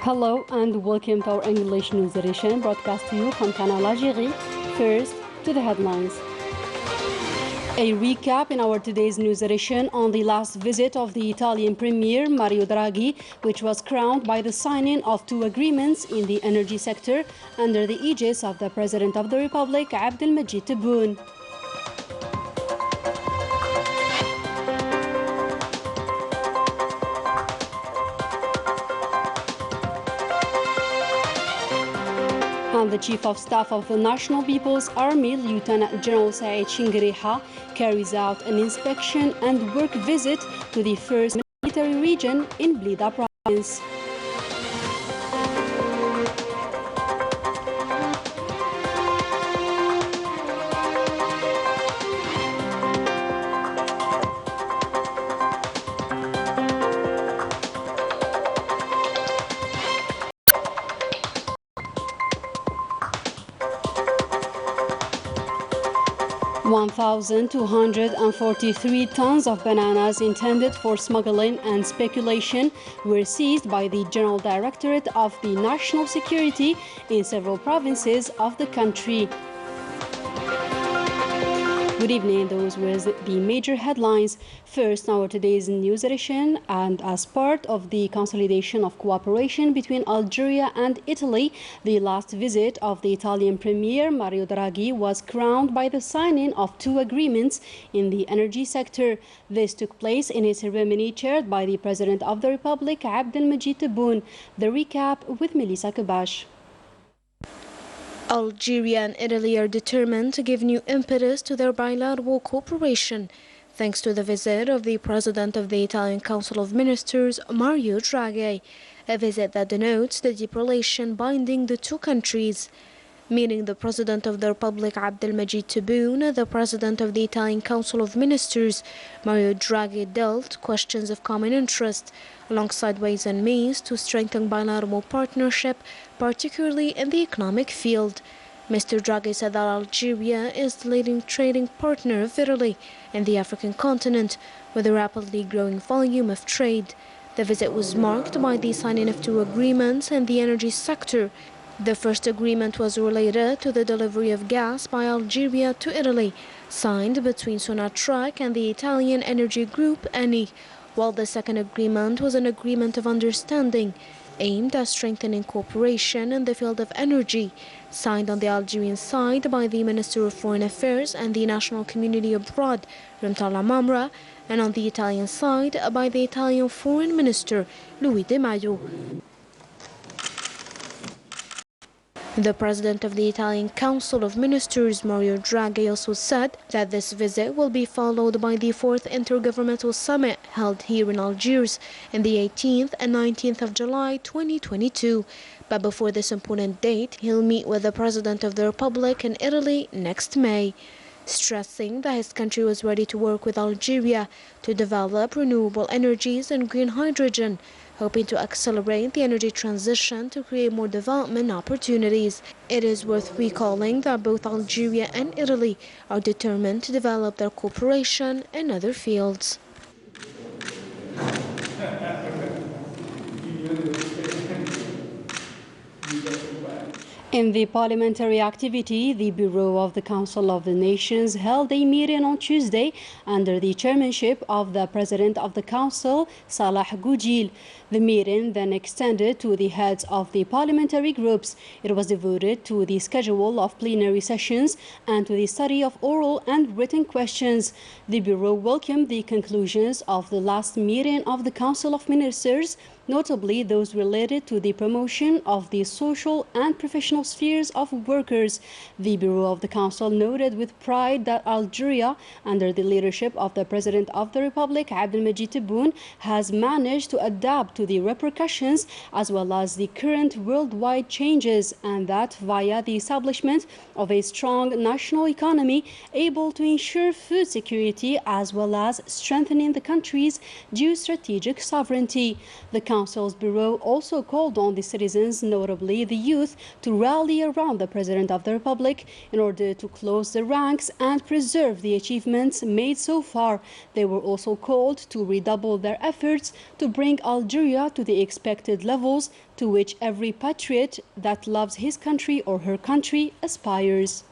Hello and welcome to our English news edition broadcast to you from Canal Algérie. First, to the headlines. A recap in our today's news edition on the last visit of the Italian Premier Mario Draghi, which was crowned by the signing of two agreements in the energy sector under the aegis of the President of the Republic, Abdelmajid Tebboune. And the Chief of Staff of the National People's Army, Lieutenant General Saeed Shingriha, carries out an inspection and work visit to the first military region in Blida province. 1,243 tons of bananas intended for smuggling and speculation were seized by the General Directorate of the National Security in several provinces of the country. Good evening, those were the major headlines. First, our today's news edition, and as part of the consolidation of cooperation between Algeria and Italy, the last visit of the Italian Premier Mario Draghi was crowned by the signing of two agreements in the energy sector. This took place in a ceremony chaired by the President of the Republic, Abdelmajid Tebboune. The recap with Melissa Kabash. Algeria and Italy are determined to give new impetus to their bilateral cooperation, thanks to the visit of the President of the Italian Council of Ministers, Mario Draghi, a visit that denotes the deep relation binding the two countries. Meeting the President of the Republic, Abdelmajid Tebboune, the President of the Italian Council of Ministers, Mario Draghi, dealt questions of common interest, alongside ways and means to strengthen bilateral partnership, particularly in the economic field. Mr. Draghi said that Algeria is the leading trading partner of Italy in the African continent, with a rapidly growing volume of trade. The visit was marked by the signing of two agreements in the energy sector. The first agreement was related to the delivery of gas by Algeria to Italy, signed between Sonatrach and the Italian energy group Eni, while the second agreement was an agreement of understanding aimed at strengthening cooperation in the field of energy, signed on the Algerian side by the Minister of Foreign Affairs and the National Community Abroad, Ramtala Mamra, and on the Italian side by the Italian Foreign Minister, Luis De Maio. The President of the Italian Council of Ministers, Mario Draghi, also said that this visit will be followed by the 4th Intergovernmental Summit held here in Algiers on the 18th and 19th of July 2022. But before this important date, he'll meet with the President of the Republic in Italy next May, stressing that his country was ready to work with Algeria to develop renewable energies and green hydrogen, hoping to accelerate the energy transition to create more development opportunities. It is worth recalling that both Algeria and Italy are determined to develop their cooperation in other fields. In the parliamentary activity, the Bureau of the Council of the Nations held a meeting on Tuesday under the chairmanship of the President of the Council, Salah Goudjil. The meeting then extended to the heads of the parliamentary groups. It was devoted to the schedule of plenary sessions and to the study of oral and written questions. The Bureau welcomed the conclusions of the last meeting of the Council of Ministers, notably those related to the promotion of the social and professional spheres of workers. The Bureau of the Council noted with pride that Algeria, under the leadership of the President of the Republic, Abdelmajid Tebboune, has managed to adapt to the repercussions as well as the current worldwide changes, and that via the establishment of a strong national economy able to ensure food security as well as strengthening the country's geostrategic sovereignty. The Council's bureau also called on the citizens, notably the youth, to rally around the President of the Republic in order to close the ranks and preserve the achievements made so far. They were also called to redouble their efforts to bring Algeria to the expected levels to which every patriot that loves his country or her country aspires.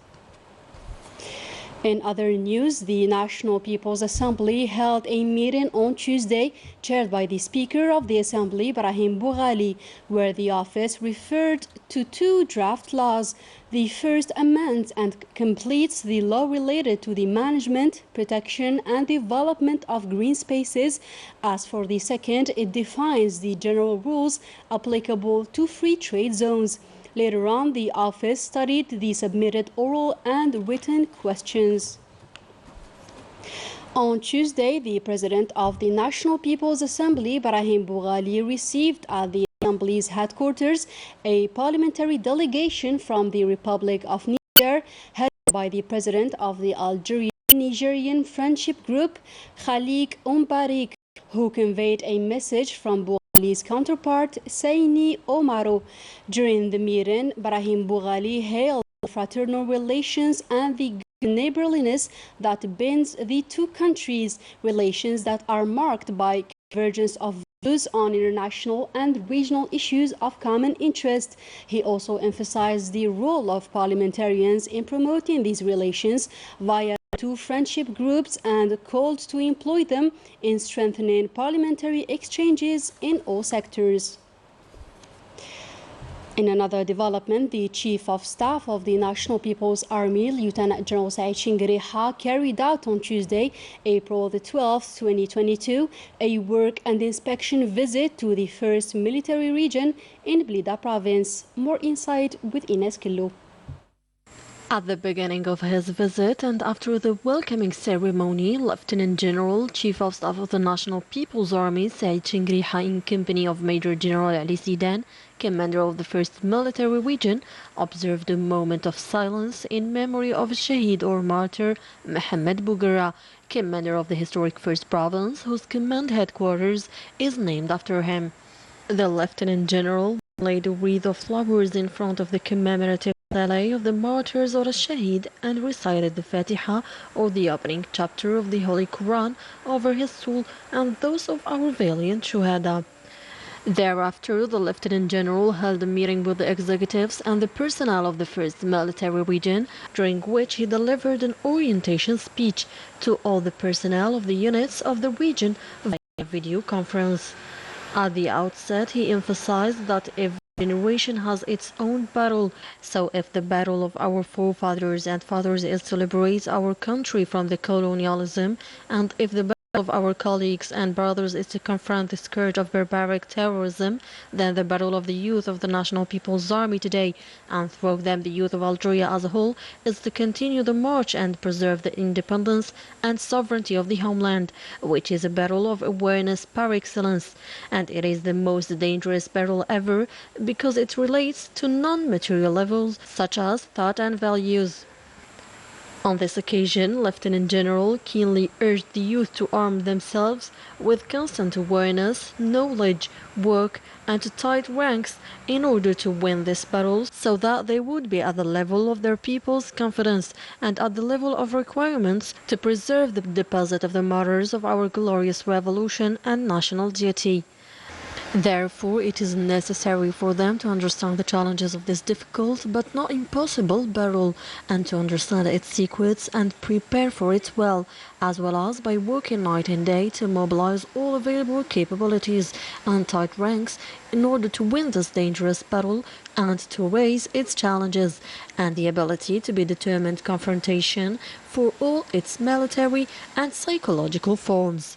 In other news, the National People's Assembly held a meeting on Tuesday, chaired by the Speaker of the Assembly, Brahim Boughali, where the office referred to two draft laws. The first amends and completes the law related to the management, protection, and development of green spaces. As for the second, it defines the general rules applicable to free trade zones. Later on, the office studied the submitted oral and written questions. On Tuesday, the President of the National People's Assembly, Brahim Boughali, received at the Assembly's headquarters a parliamentary delegation from the Republic of Niger, headed by the President of the Algerian-Nigerian Friendship Group, Khalik Umbarik, who conveyed a message from Boughali's counterpart, Saini Omaro. During the meeting, Brahim Boughali hailed fraternal relations and the neighborliness that binds the two countries, relations that are marked by convergence of views on international and regional issues of common interest. He also emphasized the role of parliamentarians in promoting these relations via two friendship groups and called to employ them in strengthening parliamentary exchanges in all sectors. In another development, the Chief of Staff of the National People's Army, Lieutenant General Saïd Chingriha, carried out on Tuesday, April the 12th, 2022, a work and inspection visit to the 1st Military Region in Blida Province. More insight with Ines Killo. At the beginning of his visit and after the welcoming ceremony, Lieutenant General, Chief of Staff of the National People's Army, Saïd Chingriha, in company of Major General Ali Sidan, Commander of the 1st Military Region, observed a moment of silence in memory of Shaheed or martyr Mohammed Bouguera, Commander of the historic 1st Province, whose command headquarters is named after him. The Lieutenant General laid a wreath of flowers in front of the commemorative of the martyrs or Shaheed and recited the Fatiha, or the opening chapter of the Holy Quran, over his soul and those of our valiant Shuhada. Thereafter, the Lieutenant General held a meeting with the executives and the personnel of the 1st Military Region, during which he delivered an orientation speech to all the personnel of the units of the region via video conference. At the outset, he emphasized that every generation has its own battle, so if the battle of our forefathers and fathers is to liberate our country from the colonialism, and if the battle of our colleagues and brothers is to confront the scourge of barbaric terrorism, then the battle of the youth of the National People's Army today, and through them the youth of Algeria as a whole, is to continue the march and preserve the independence and sovereignty of the homeland, which is a battle of awareness par excellence, and it is the most dangerous battle ever because it relates to non-material levels such as thought and values. On this occasion, Lieutenant General keenly urged the youth to arm themselves with constant awareness, knowledge, work, and to tight ranks in order to win this battle, so that they would be at the level of their people's confidence and at the level of requirements to preserve the deposit of the martyrs of our glorious revolution and national duty. Therefore, it is necessary for them to understand the challenges of this difficult but not impossible battle, and to understand its secrets and prepare for it well as by working night and day to mobilize all available capabilities and tight ranks in order to win this dangerous battle and to raise its challenges, and the ability to be determined confrontation for all its military and psychological forms.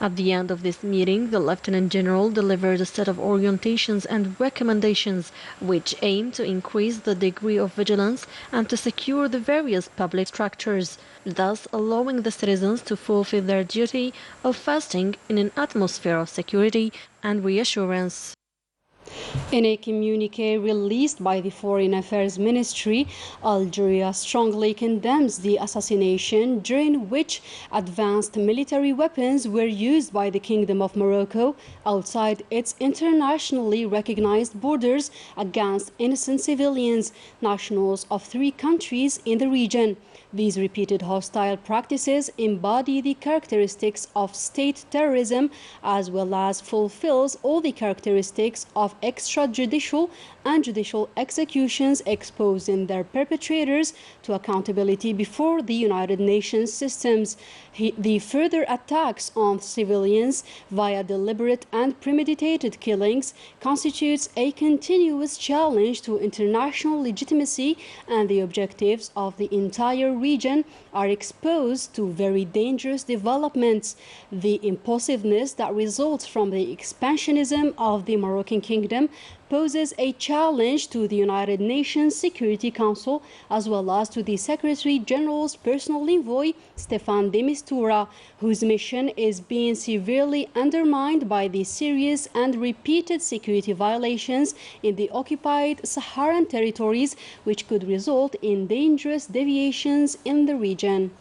At the end of this meeting, the Lieutenant General delivered a set of orientations and recommendations which aim to increase the degree of vigilance and to secure the various public structures, thus allowing the citizens to fulfill their duty of fasting in an atmosphere of security and reassurance. In a communique released by the Foreign Affairs Ministry, Algeria strongly condemns the assassination during which advanced military weapons were used by the Kingdom of Morocco outside its internationally recognized borders against innocent civilians, nationals of 3 countries in the region. These repeated hostile practices embody the characteristics of state terrorism as well as fulfills all the characteristics of extrajudicial and judicial executions, exposing their perpetrators to accountability before the United Nations systems. The further attacks on civilians via deliberate and premeditated killings constitutes a continuous challenge to international legitimacy, and the objectives of the entire region are exposed to very dangerous developments. The impulsiveness that results from the expansionism of the Moroccan kingdom poses a challenge to the United Nations Security Council as well as to the Secretary General's personal envoy, Staffan de Mistura, whose mission is being severely undermined by the serious and repeated security violations in the occupied Saharan territories, which could result in dangerous deviations in the region.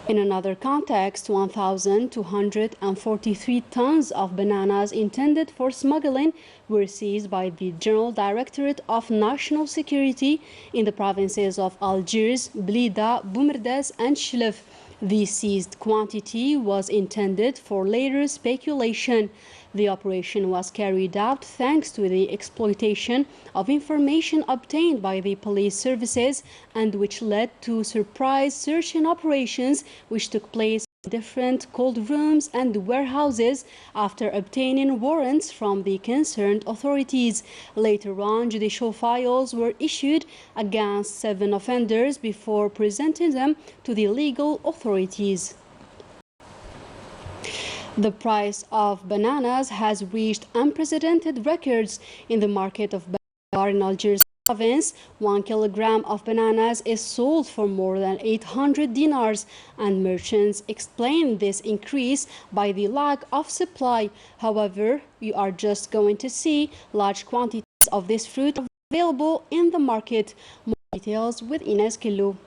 In another context, 1,243 tons of bananas intended for smuggling were seized by the General Directorate of National Security in the provinces of Algiers, Blida, Boumerdès, and Chlef. The seized quantity was intended for later speculation. The operation was carried out thanks to the exploitation of information obtained by the police services and which led to surprise searching operations which took place in different cold rooms and warehouses after obtaining warrants from the concerned authorities. Later on, judicial files were issued against 7 offenders before presenting them to the legal authorities. The price of bananas has reached unprecedented records in the market of Bakar in Algiers province. 1 kilogram of bananas is sold for more than 800 dinars, and merchants explain this increase by the lack of supply. However, you are just going to see large quantities of this fruit available in the market. More details with Ines Kilou.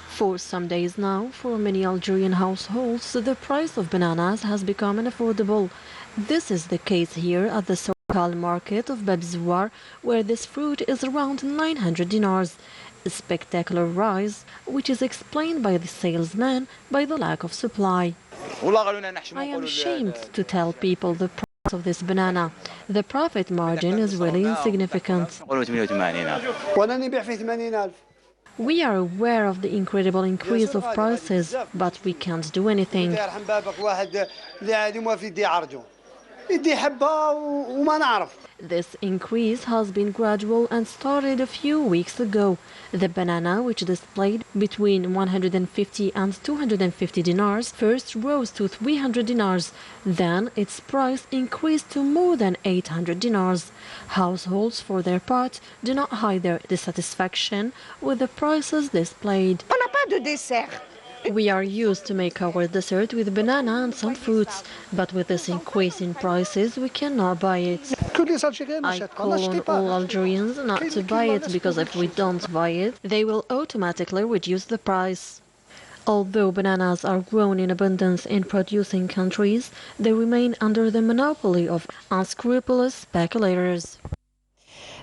For some days now, for many Algerian households, the price of bananas has become unaffordable. This is the case here at the Soukal market of Bab Zouar, where this fruit is around 900 dinars. A spectacular rise, which is explained by the salesman by the lack of supply. I am ashamed to tell people the price of this banana. The profit margin is really insignificant. We are aware of the incredible increase of prices, but we can't do anything. This increase has been gradual and started a few weeks ago. The banana, which displayed between 150 and 250 dinars, first rose to 300 dinars. Then its price increased to more than 800 dinars. Households, for their part, do not hide their dissatisfaction with the prices displayed. We are used to make our dessert with banana and some fruits, but with this increase in prices, we cannot buy it. I call on all Algerians not to buy it, because if we don't buy it, they will automatically reduce the price. Although bananas are grown in abundance in producing countries, they remain under the monopoly of unscrupulous speculators.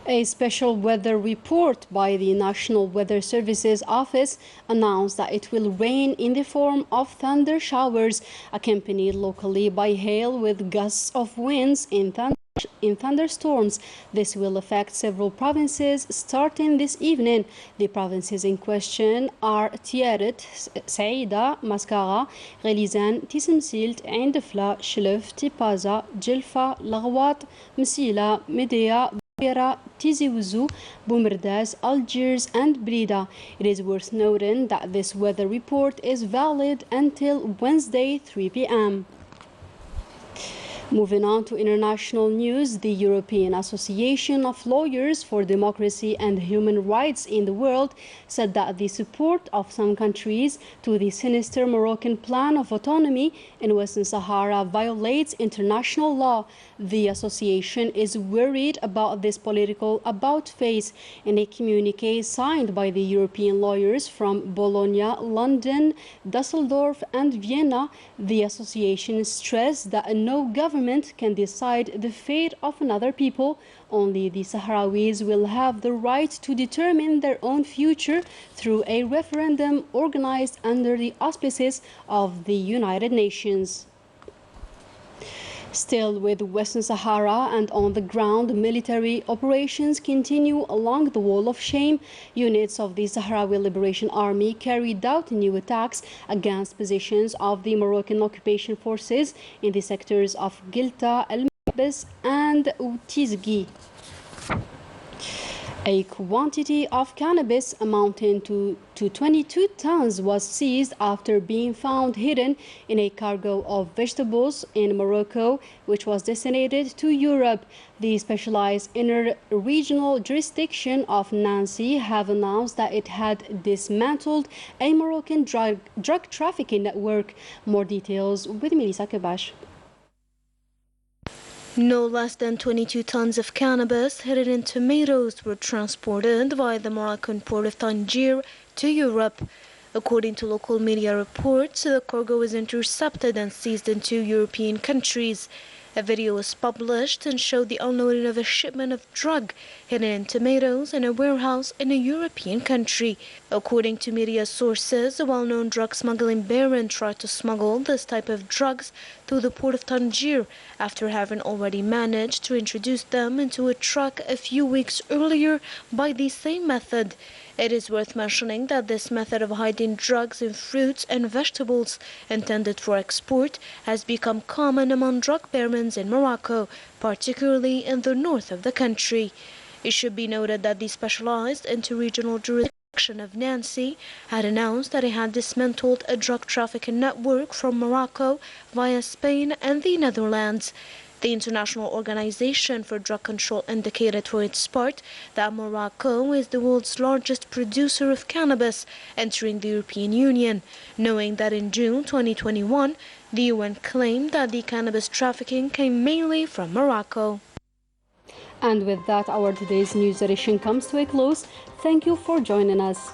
A special weather report by the National Weather Services Office announced that it will rain in the form of thunder showers, accompanied locally by hail with gusts of winds in thunderstorms. This will affect several provinces starting this evening. The provinces in question are Tiaret, Saïda, Mascara, Ghelizan, Tisimsilt, Ain Difla, Chlef, Tipaza, Djelfa, Laghouat, Msila, Medea, Tizi Ouzou, Boumerdès, Algiers, and Blida. It is worth noting that this weather report is valid until Wednesday, 3 p.m. Moving on to international news, the European Association of Lawyers for Democracy and Human Rights in the World said that the support of some countries to the sinister Moroccan plan of autonomy in Western Sahara violates international law. The association is worried about this political about-face. In a communique signed by the European lawyers from Bologna, London, Dusseldorf and Vienna, the association stressed that no government can decide the fate of another people. Only the Sahrawis will have the right to determine their own future through a referendum organized under the auspices of the United Nations. Still with Western Sahara and on the ground, military operations continue along the Wall of Shame. Units of the Sahrawi Liberation Army carried out new attacks against positions of the Moroccan occupation forces in the sectors of Gilta, El-Mabes and Outizgui. A quantity of cannabis amounting to 22 tons was seized after being found hidden in a cargo of vegetables in Morocco, which was destined to Europe. The specialized inter-regional jurisdiction of Nancy have announced that it had dismantled a Moroccan drug trafficking network. More details with Melissa Kebash. No less than 22 tons of cannabis hidden in tomatoes were transported via the Moroccan port of Tangier to Europe. According to local media reports, the cargo was intercepted and seized in 2 European countries. A video was published and showed the unloading of a shipment of drug hidden in tomatoes in a warehouse in a European country. According to media sources, a well-known drug smuggling baron tried to smuggle this type of drugs through the port of Tangier after having already managed to introduce them into a truck a few weeks earlier by the same method. It is worth mentioning that this method of hiding drugs in fruits and vegetables intended for export has become common among drug barons in Morocco, particularly in the north of the country. It should be noted that the specialized inter-regional jurisdiction of Nancy had announced that it had dismantled a drug trafficking network from Morocco via Spain and the Netherlands. The International Organization for Drug Control indicated for its part that Morocco is the world's largest producer of cannabis, entering the European Union, knowing that in June 2021, the UN claimed that the cannabis trafficking came mainly from Morocco. And with that, our today's news edition comes to a close. Thank you for joining us.